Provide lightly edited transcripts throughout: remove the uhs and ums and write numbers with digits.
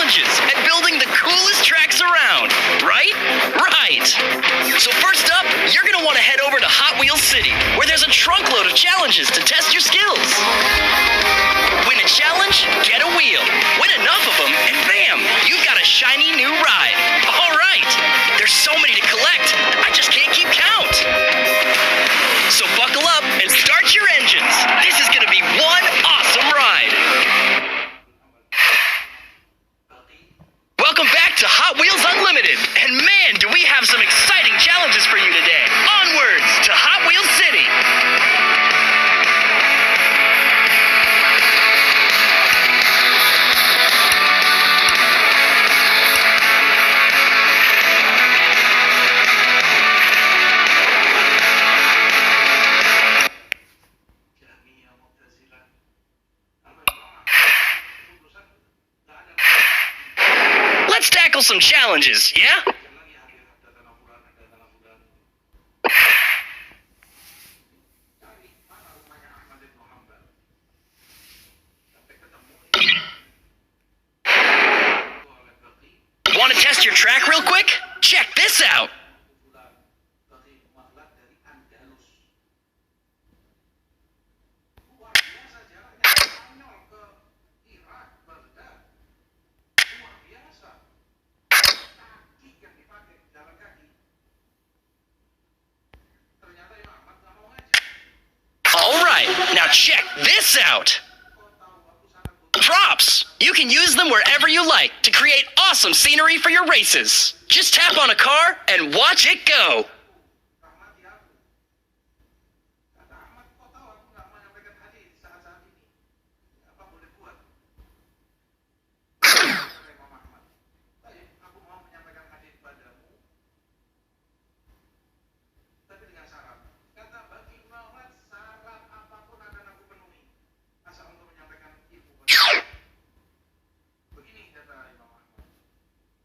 challenges at building the coolest tracks around, right? Right. So first up, you're going to want to head over to Hotwheels City, where there's a trunkload of challenges to test your skills. Win a challenge, get a wheel. Win enough of them, and bam, you've got a shiny new ride. All right. There's so many to collect, I just can't keep count. So buckle up and start your engines. This is going to be one awesome ride. Welcome back to Hot Wheels Unlimited. And man, do we have some exciting challenges for you today. Onwards to Hot Wheels City. Let's tackle some challenges, yeah? Want to test your track real quick? Check this out. Now check this out! Props! You can use them wherever you like to create awesome scenery for your races. Just tap on a car and watch it go!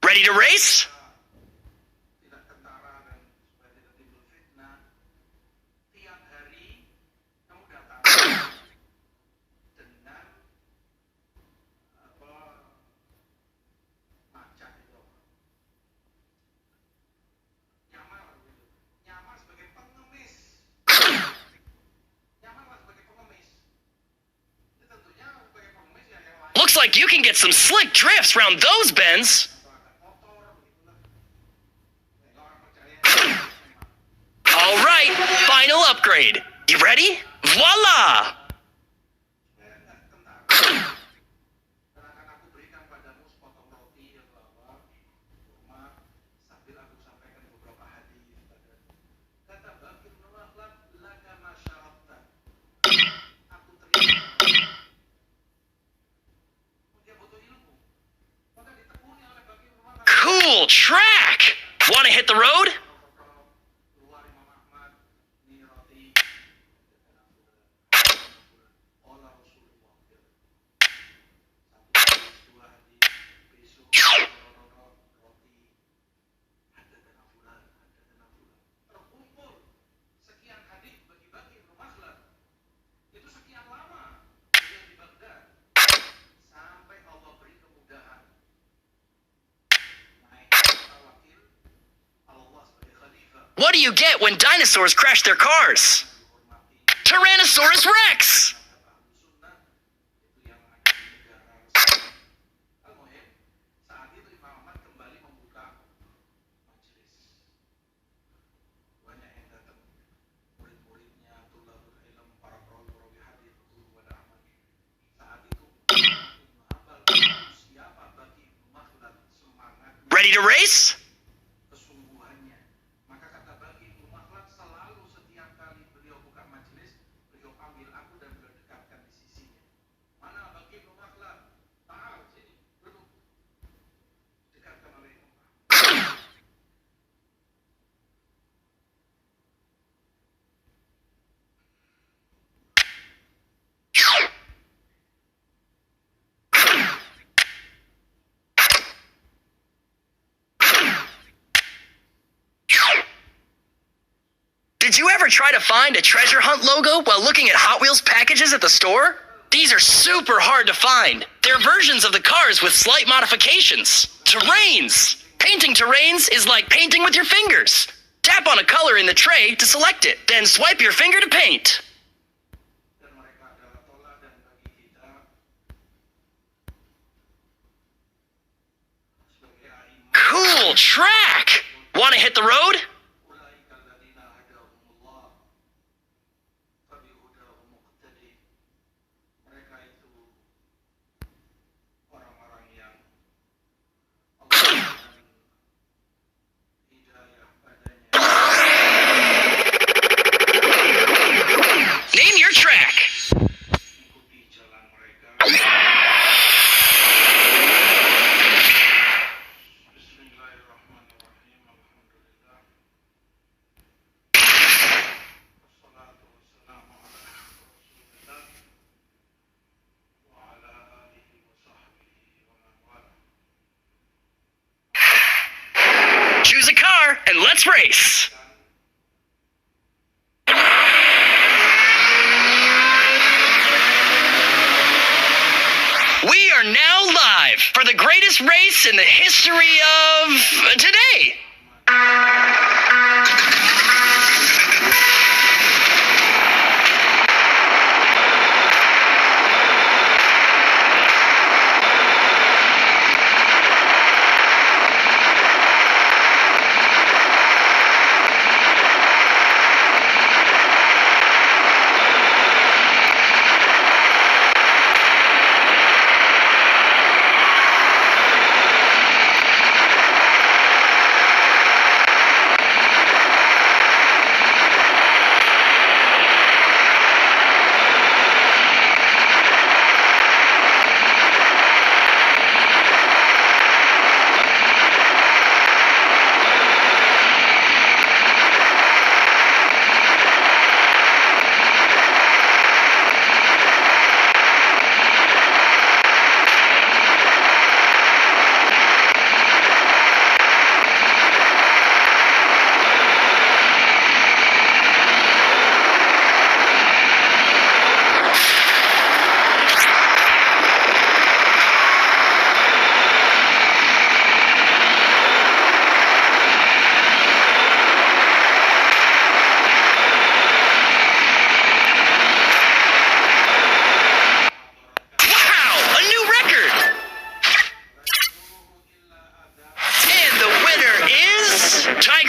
Ready to race? Looks like you can get some slick drifts around those bends. All right, final upgrade. You ready? Voila! Cool track! Want to hit the road? What do you get when dinosaurs crash their cars? Tyrannosaurus Rex! Ready to race? Did you ever try to find a treasure hunt logo while looking at Hot Wheels packages at the store? These are super hard to find. They're versions of the cars with slight modifications. Terrains. Painting terrains is like painting with your fingers. Tap on a color in the tray to select it, then swipe your finger to paint. Cool track! Want to hit the road? Name your track. Choose a car and let's race. We are now live for the greatest race in the history of today.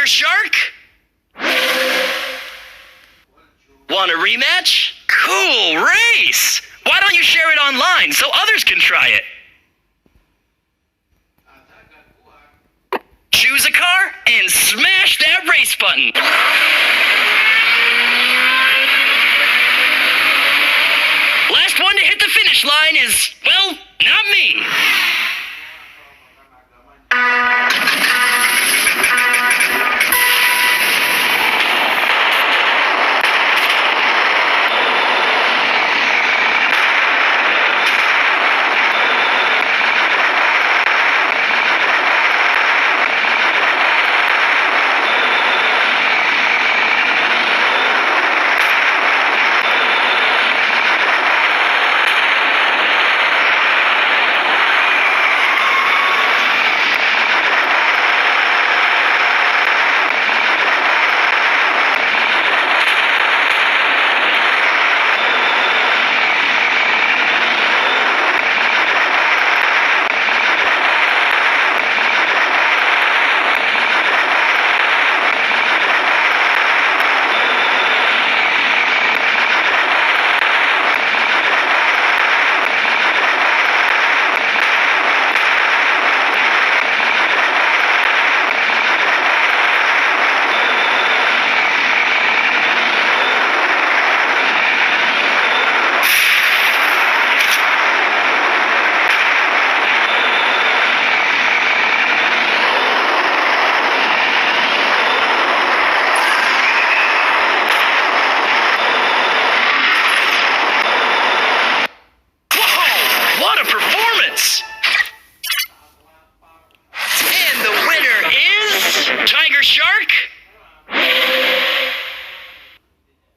Shark? Want a rematch? Cool race! Why don't you share it online so others can try it? Choose a car and smash that race button. Last one to hit the finish line is, well, not me. Shark?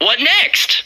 What next?